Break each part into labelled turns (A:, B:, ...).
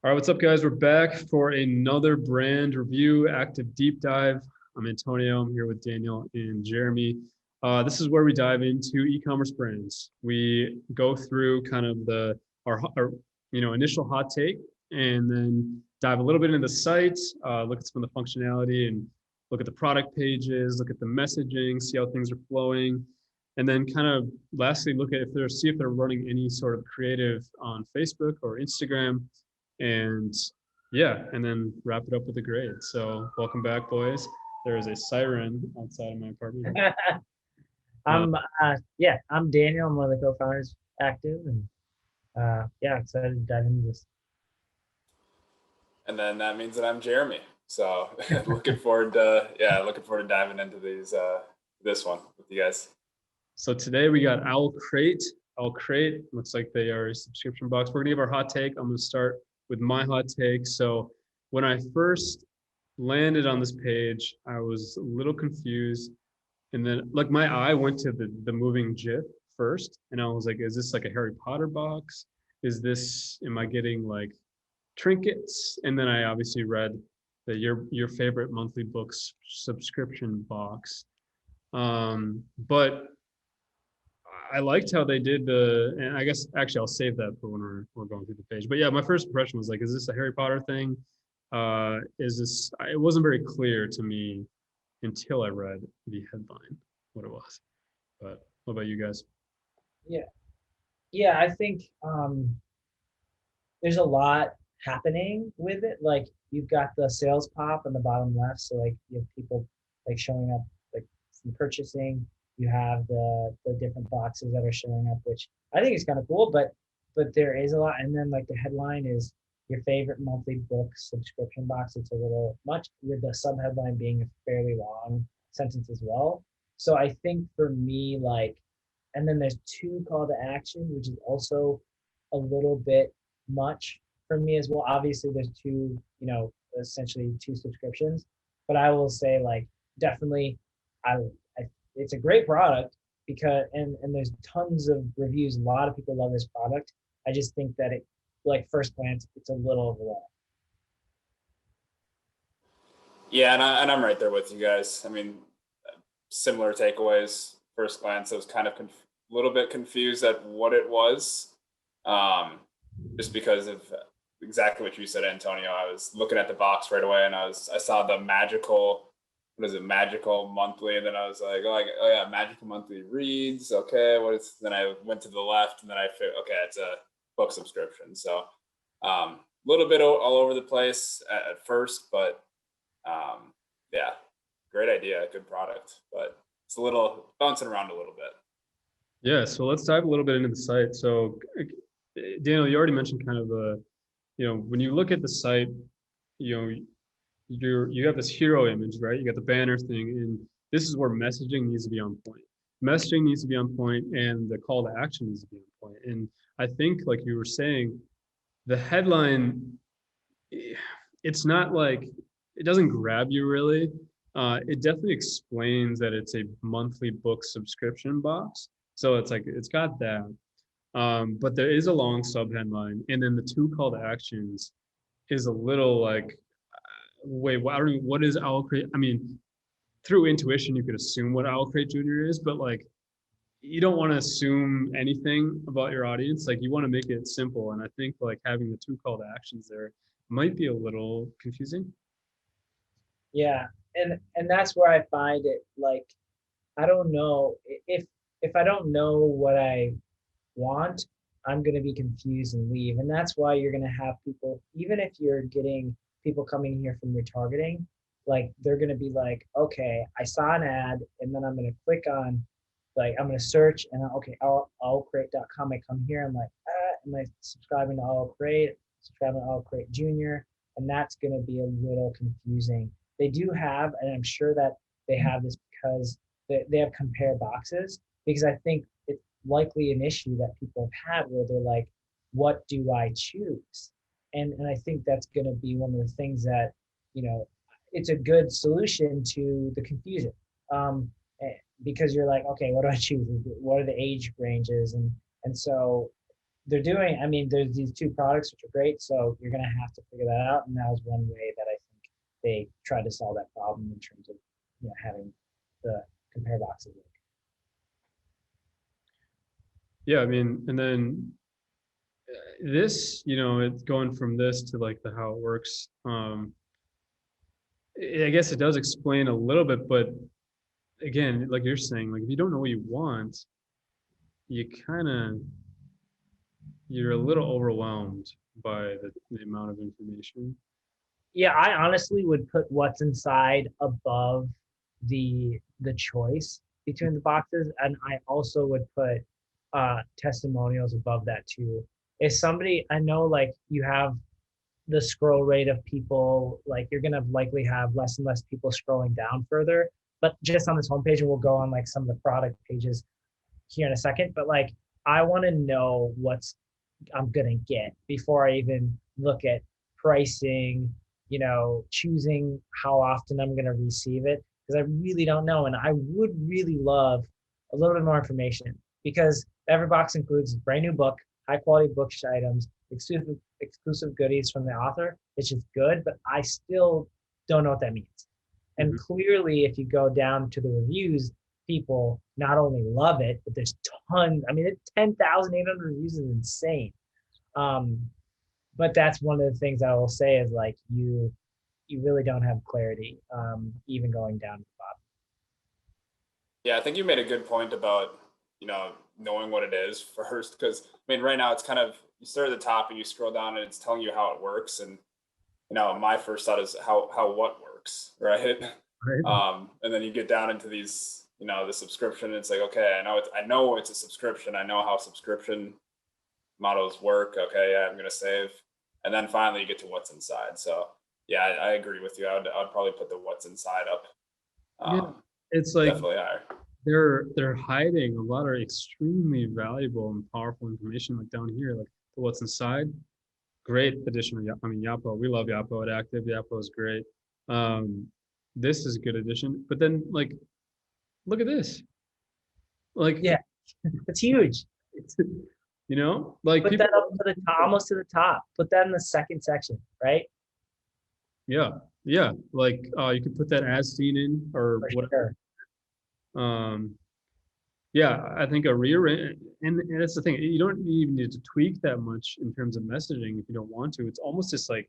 A: All right, what's up, guys? We're back for another brand review, active deep dive. I'm Antonio. I'm here with Daniel and Jeremy. This is where we dive into e-commerce brands. We go through kind of our initial hot take, and then dive a little bit into the site, look at some of the functionality, and look at the product pages, look at the messaging, see how things are flowing, and then kind of lastly look at see if they're running any sort of creative on Facebook or Instagram, and yeah, and then wrap it up with a grade. So welcome back, boys. There is a siren outside of my apartment. Uh,
B: I'm Daniel. I'm one of the co-founders Active, and excited to dive into this.
C: And then that means that I'm Jeremy. So looking forward to diving into this one with you guys.
A: So today we got OwlCrate. OwlCrate looks like they are a subscription box. We're gonna give our hot take. I'm gonna start with my hot take. So when I first landed on this page, I was a little confused. And then like my eye went to the moving GIF first. And I was like, is this like a Harry Potter box? Am I getting like trinkets? And then I obviously read that your favorite monthly books subscription box. But I liked how they did and I guess actually I'll save that for when we're going through the page. But yeah, my first impression was like, is this a Harry Potter thing? It wasn't very clear to me until I read the headline what it was. But what about you guys?
B: I think there's a lot happening with it. Like you've got the sales pop on the bottom left, so like you have people like showing up like from purchasing. You have the different boxes that are showing up, which I think is kind of cool. But there is a lot, and then like the headline is your favorite monthly book subscription box. It's a little much, with the subheadline being a fairly long sentence as well. So I think for me, like, and then there's two call to action, which is also a little bit much for me as well. Obviously, there's essentially two subscriptions, but I will say like definitely, I it's a great product because and there's tons of reviews. A lot of people love this product. I just think that it, like first glance, it's a little overwhelming.
C: Yeah, and I'm right there with you guys. I mean, similar takeaways. First glance, I was kind of a little bit confused at what it was, just because of exactly what you said, Antonio. I was looking at the box right away, and I saw the magical. What is it? Magical monthly, and then I was like, oh yeah, magical monthly reads. Okay, what is? Then I went to the left, and then I figured, okay, it's a book subscription. So a little bit all over the place at first, but yeah, great idea, good product, but it's a little bouncing around a little bit.
A: Yeah, so let's dive a little bit into the site. So Daniel, you already mentioned kind of when you look at the site, you have this hero image, right? You got the banner thing, and this is where messaging needs to be on point. Messaging needs to be on point, and the call to action needs to be on point. And I think, like you were saying, the headline, it's not like, it doesn't grab you really. It definitely explains that it's a monthly book subscription box. So it's like, it's got that. But there is a long sub headline, and then the two call to actions is a little like, wait, what is OwlCrate? I mean, through intuition, you could assume what OwlCrate Junior is, but like, you don't want to assume anything about your audience. Like, you want to make it simple. And I think like having the two call to actions there might be a little confusing.
B: Yeah, and that's where I find it like I don't know if I don't know what I want, I'm going to be confused and leave. And that's why you're going to have people, even if you're getting people coming here from retargeting, like they're going to be like, okay, I saw an ad, and then I'm going to click on, like, I'm going to search, and okay, owlcrate.com. I come here, I'm like, am I subscribing to OwlCrate, subscribing to OwlCrate Junior? And that's going to be a little confusing. They do have, and I'm sure that they have this because they have compare boxes, because I think it's likely an issue that people have had where they're like, what do I choose? And I think that's going to be one of the things that, it's a good solution to the confusion. Because you're like, okay, what do I choose? What are the age ranges? And so they're doing, I mean, there's these two products which are great, so you're gonna have to figure that out. And that was one way that I think they tried to solve that problem in terms of, having the compare boxes.
A: Yeah, I mean, and then this, it's going from this to like the how it works. I guess it does explain a little bit, but again, like you're saying, like if you don't know what you want, you kind of you're a little overwhelmed by the amount of information.
B: Yeah, I honestly would put what's inside above the choice between the boxes, and I also would put testimonials above that too. If somebody, I know, like, you have the scroll rate of people, like you're gonna likely have less and less people scrolling down further. But just on this homepage, and we'll go on like some of the product pages here in a second. But like, I want to know what's I'm gonna get before I even look at pricing, choosing how often I'm gonna receive it, because I really don't know. And I would really love a little bit more information, because every box includes a brand new book, high quality book items, exclusive goodies from the author. It's just good, but I still don't know what that means. And clearly, if you go down to the reviews, people not only love it, but there's tons. I mean, 10,800 reviews is insane. But that's one of the things I will say is, like, you really don't have clarity, even going down to the bottom.
C: Yeah, I think you made a good point about, knowing what it is first, because I mean, right now it's kind of, you start at the top and you scroll down and it's telling you how it works. And, my first thought is how what works, right?
A: Right.
C: And then you get down into these, the subscription. It's like, okay, I know it's a subscription. I know how subscription models work. Okay, yeah, I'm gonna save. And then finally you get to what's inside. So yeah, I agree with you. I'd probably put the what's inside up.
A: Yeah, it's like
C: Definitely higher.
A: they're hiding a lot of extremely valuable and powerful information, like down here, like what's inside. Great addition of Yapo. We love Yapo at Active. Yapo is great. This is a good addition. But then, like, look at this. Like,
B: Yeah, it's huge.
A: like
B: Put
A: people.
B: that up to the top, almost to the top. Put that in the second section, right?
A: Yeah, yeah. Like, you could put that as seen in or
B: For
A: whatever.
B: sure.
A: Yeah, I think a rearrange, and that's the thing. You don't even need to tweak that much in terms of messaging if you don't want to. It's almost just like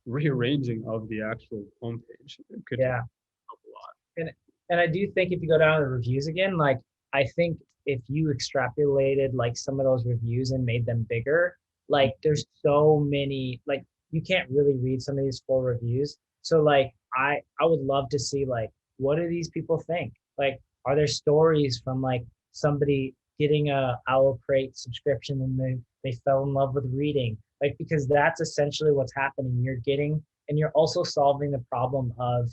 A: rearranging of the actual homepage. It could
B: Yeah.
A: help a lot.
B: And I do think if you go down to the reviews again, like, I think if you extrapolated like some of those reviews and made them bigger, like there's so many, like you can't really read some of these full reviews. So like I would love to see, like, what do these people think? Like, are there stories from like somebody getting a OwlCrate subscription and they fell in love with reading? Like, because that's essentially what's happening. You're getting, and you're also solving the problem of,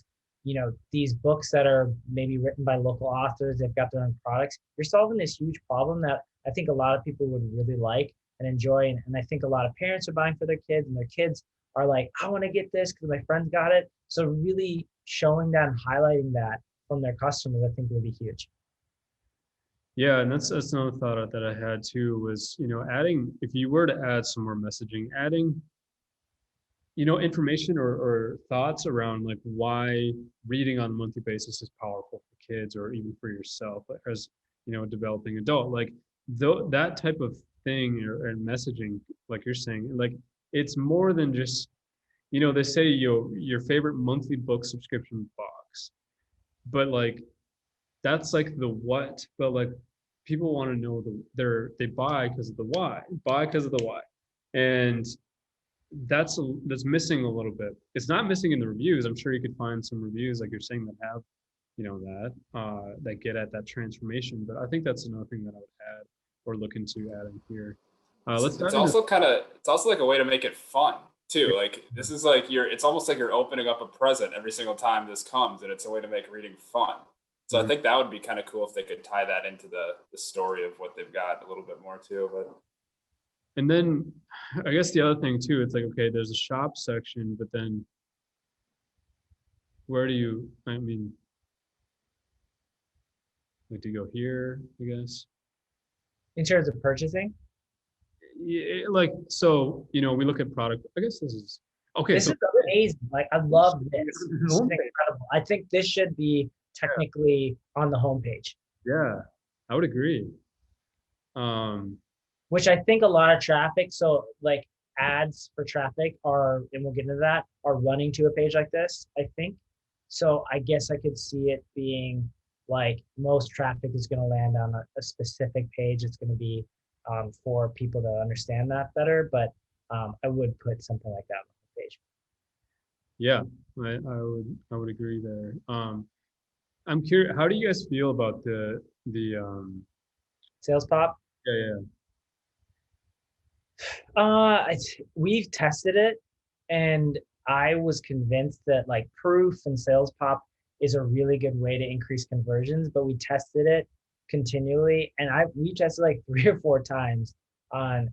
B: these books that are maybe written by local authors, they've got their own products. You're solving this huge problem that I think a lot of people would really like and enjoy. And I think a lot of parents are buying for their kids, and their kids are like, I want to get this because my friends got it. So really showing that and highlighting that from their customers, I think would be huge.
A: Yeah, and that's another thought that I had too was, adding, if you were to add some more messaging, adding, information or thoughts around like why reading on a monthly basis is powerful for kids or even for yourself as, a developing adult. Like that type of thing or messaging, like you're saying, like it's more than just, they say your favorite monthly book subscription box, but like that's like the what, but like people want to know they buy because of the why, and that's missing a little bit. It's not missing in the reviews. I'm sure you could find some reviews like you're saying that have, that get at that transformation. But I think that's another thing that I would add or look into adding here. Let's
C: It's
A: dive into.
C: also like a way to make it fun too. Like this is like it's almost like you're opening up a present every single time this comes, and it's a way to make reading fun. So I think that would be kind of cool if they could tie that into the story of what they've got a little bit more too. But
A: And then I guess the other thing too, it's like, okay, there's a shop section, but then where do you, like, do you go here, I guess?
B: In terms of purchasing,
A: yeah, like, so, you know, we look at product, I guess this is, okay,
B: This
A: so
B: is amazing. Like, I love this. This is incredible. I think this should be technically on the homepage,
A: yeah, I would agree. Um,
B: which I think a lot of traffic, so like ads for traffic are, and we'll get into that, are running to a page like this, I think. So I guess I could see it being like most traffic is going to land on a specific page. It's going to be for people to understand that better, but I would put something like that on the page.
A: yeah, I would agree there. I'm curious, how do you guys feel about
B: Sales pop.
A: yeah, yeah,
B: We've tested it, and I was convinced that like proof and sales pop is a really good way to increase conversions, but we tested it continually, and we tested like 3 or 4 times on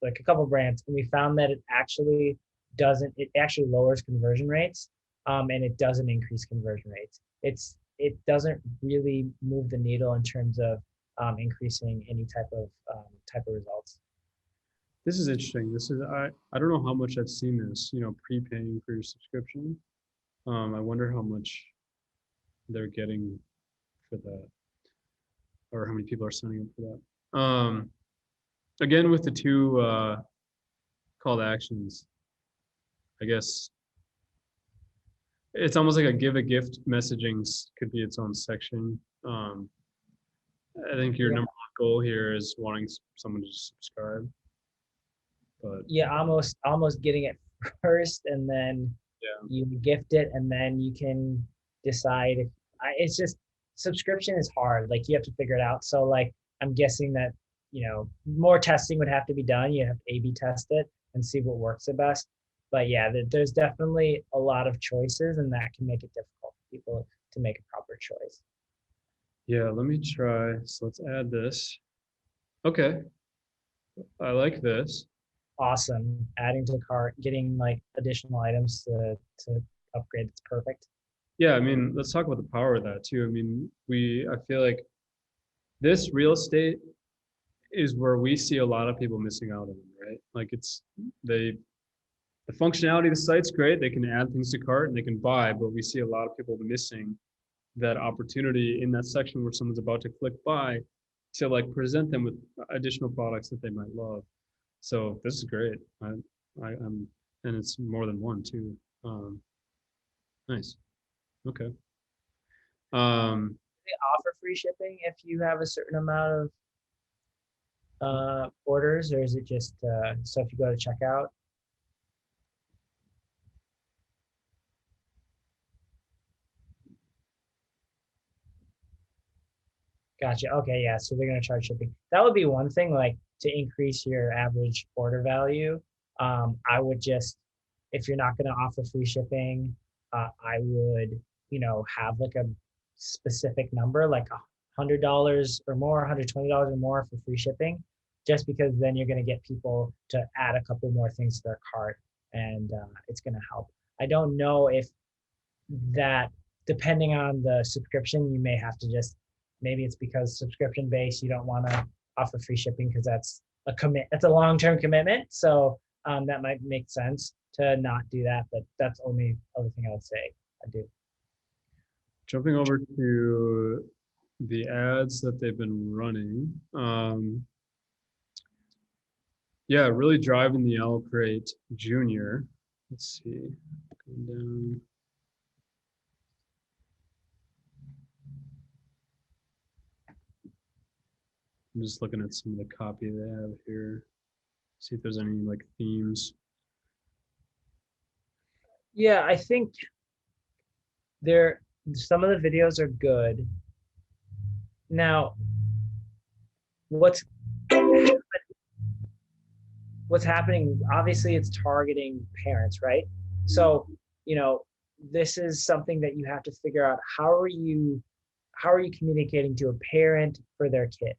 B: like a couple brands, and we found that it actually doesn't. It actually lowers conversion rates, and it doesn't increase conversion rates. It doesn't really move the needle in terms of increasing any type of results.
A: this is interesting. This is, I don't know how much I've seen this, you know, prepaying for your subscription. I wonder how much they're getting for that, or how many people are signing up for that. Again, with the two call to actions, I guess it's almost like a give a gift messaging could be its own section. I think your
B: Yeah.
A: number one goal here is wanting someone to subscribe, but
B: Yeah, almost getting it first, and then
A: yeah,
B: you gift it, and then you can decide if it's just subscription is hard. Like you have to figure it out. So like I'm guessing that, you know, more testing would have to be done. You have to A/B test it and see what works the best. But yeah, there's definitely a lot of choices, and that can make it difficult for people to make a proper choice.
A: yeah, let me try. So let's add this. Okay, I like this.
B: Awesome. Adding to the cart, getting like additional items to upgrade. It's perfect.
A: Yeah, I mean, let's talk about the power of that too. I mean, I feel like this real estate is where we see a lot of people missing out on, right? Like the functionality of the site's great. They can add things to cart and they can buy, but we see a lot of people missing that opportunity in that section where someone's about to click buy to like present them with additional products that they might love. So this is great. I'm, and it's more than one too. Nice. Okay.
B: They offer free shipping if you have a certain amount of orders, or is it just so if you go to checkout? Gotcha. Okay, yeah. So they're gonna charge shipping. That would be one thing, like to increase your average order value. I would just, if you're not gonna offer free shipping, I would, you know, have like a specific number, like $100 or more, $120 or more for free shipping, just because then you're gonna get people to add a couple more things to their cart, and it's gonna help. I don't know if that, depending on the subscription, you may have to just, maybe it's because subscription based, you don't want to offer free shipping because that's a long-term commitment. So that might make sense to not do that, but that's the only other thing I would say I do.
A: Jumping over to the ads that they've been running. Yeah, really driving the OwlCrate Junior. Let's see. Going down. I'm just looking at some of the copy they have here. See if there's any like themes.
B: Yeah, I think some of the videos are good. Now, what's happening, obviously it's targeting parents, right? So, you know, this is something that you have to figure out, how are you communicating to a parent for their kid?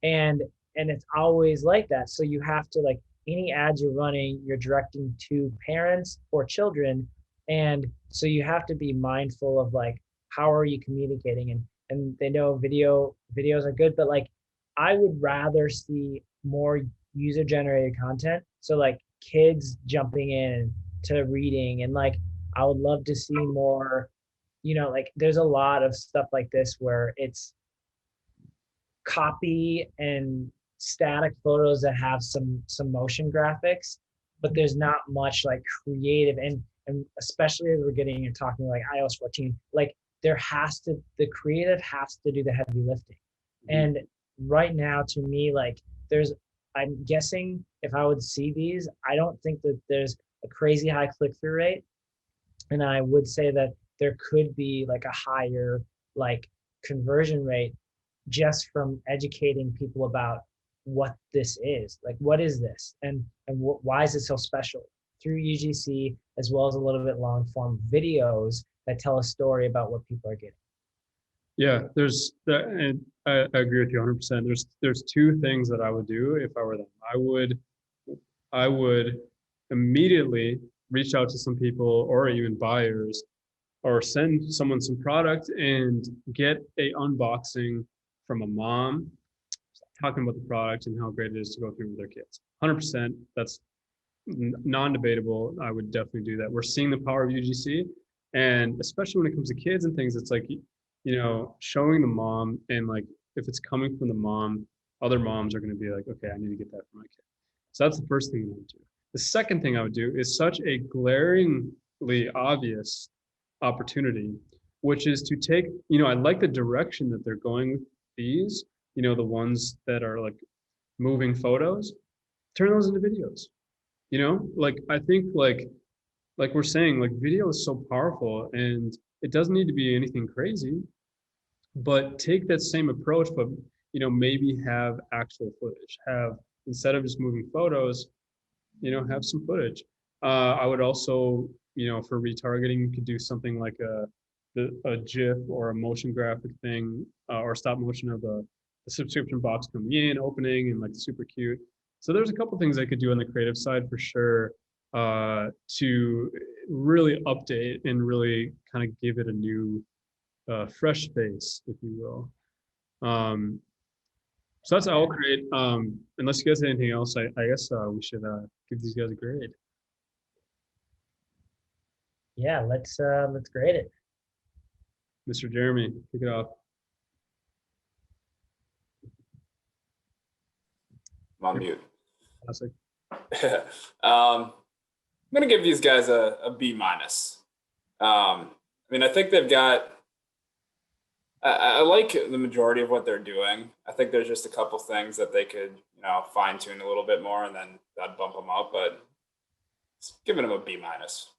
B: And it's always like that. So you have to, like, any ads you're running, you're directing to parents or children, and so you have to be mindful of like, how are you communicating? And they know videos are good, but like I would rather see more user generated content. So like kids jumping in to reading, and like I would love to see more, like there's a lot of stuff like this where it's copy and static photos that have some motion graphics, but there's not much like creative, and especially as we're getting and talking like iOS 14, like the creative has to do the heavy lifting. And right now, to me, like I'm guessing if I would see these, I don't think that there's a crazy high click-through rate. And I would say that there could be like a higher like conversion rate just from educating people about what this is. Like, what is this? And why is it so special? Through UGC, as well as a little bit long form videos that tell a story about what people are getting.
A: Yeah, there's that, and I agree with you 100%. There's two things that I would do if I were them. I would immediately reach out to some people or even buyers, or send someone some product and get a unboxing from a mom talking about the product and how great it is to go through with their kids. 100%. That's non-debatable. I would definitely do that. We're seeing the power of UGC, and especially when it comes to kids and things, it's like, showing the mom, and like if it's coming from the mom, other moms are going to be like, okay, I need to get that for my kid. So that's the first thing I would do. The second thing I would do is such a glaringly obvious opportunity, which is to take, I like the direction that they're going with these, the ones that are like moving photos, turn those into videos. Like I think like we're saying, like video is so powerful, and it doesn't need to be anything crazy, but take that same approach, but maybe have actual footage, have, instead of just moving photos, have some footage. I would also, for retargeting, you could do something like a GIF or a motion graphic thing, or stop motion of the subscription box coming in, opening, and like super cute. So there's a couple things I could do on the creative side for sure, to really update and really kind of give it a new, fresh face, if you will. So that's OwlCrate. Unless you guys have anything else, I guess we should give these guys a grade.
B: Yeah, let's grade it.
A: Mr. Jeremy, kick it off.
C: I'm on mute.
A: Classic.
C: I'm gonna give these guys a B minus. I mean, I think they've got. I like the majority of what they're doing. I think there's just a couple things that they could, fine tune a little bit more, and then that'd bump them up. But it's giving them a B minus.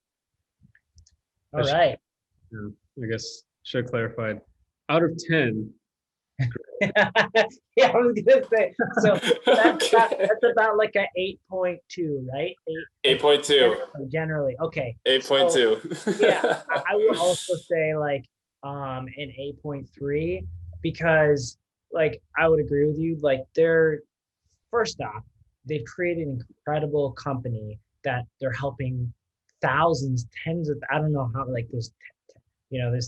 B: All right.
A: I guess should have clarified. Out of 10.
B: Yeah, I was gonna say. So that's,
C: Okay.
B: that's about like a 8.2, right?
C: 8.2.
B: Generally, okay.
C: 8.2.
B: So, yeah, I would also say like an 8.3, because like I would agree with you. Like first off, they've created an incredible company that they're helping thousands, tens of, I don't know how, like there's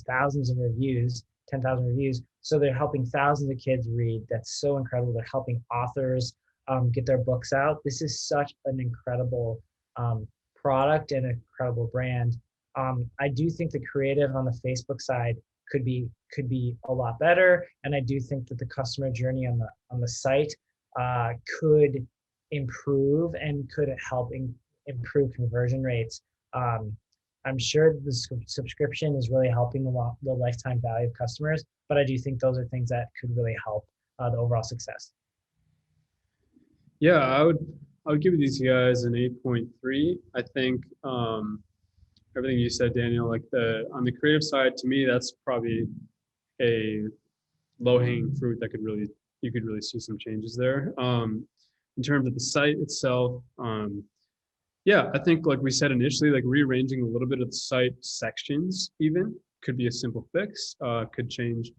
B: thousands of reviews, 10,000 reviews. So they're helping thousands of kids read. That's so incredible. They're helping authors get their books out. This is such an incredible product and an incredible brand. I do think the creative on the Facebook side could be a lot better, and I do think that the customer journey on the site could improve and could help improve conversion rates. I'm sure the subscription is really helping the lifetime value of customers, but I do think those are things that could really help the overall success.
A: Yeah, I would give these guys an 8.3. I think everything you said, Daniel, like on the creative side, to me, that's probably a low-hanging fruit that you could really see some changes there. In terms of the site itself, yeah, I think like we said initially, like rearranging a little bit of the site sections even could be a simple fix, could change,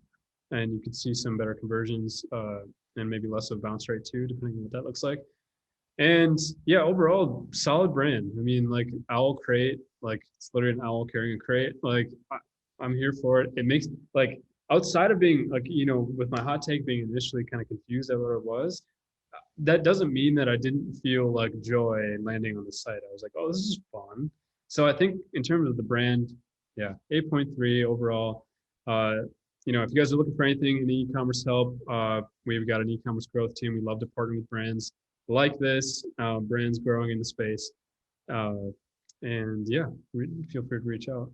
A: and you could see some better conversions, and maybe less of bounce rate too, depending on what that looks like. And yeah, overall, solid brand. I mean, like OwlCrate, like it's literally an owl carrying a crate. Like I'm here for it. It makes, like, outside of being like, with my hot take being initially kind of confused at what it was, that doesn't mean that I didn't feel like joy landing on the site. I was like, oh, this is fun. So I think in terms of the brand, yeah, 8.3 overall. If you guys are looking for anything in e-commerce help, we've got an e-commerce growth team. We love to partner with brands like this, brands growing in the space. And yeah, feel free to reach out.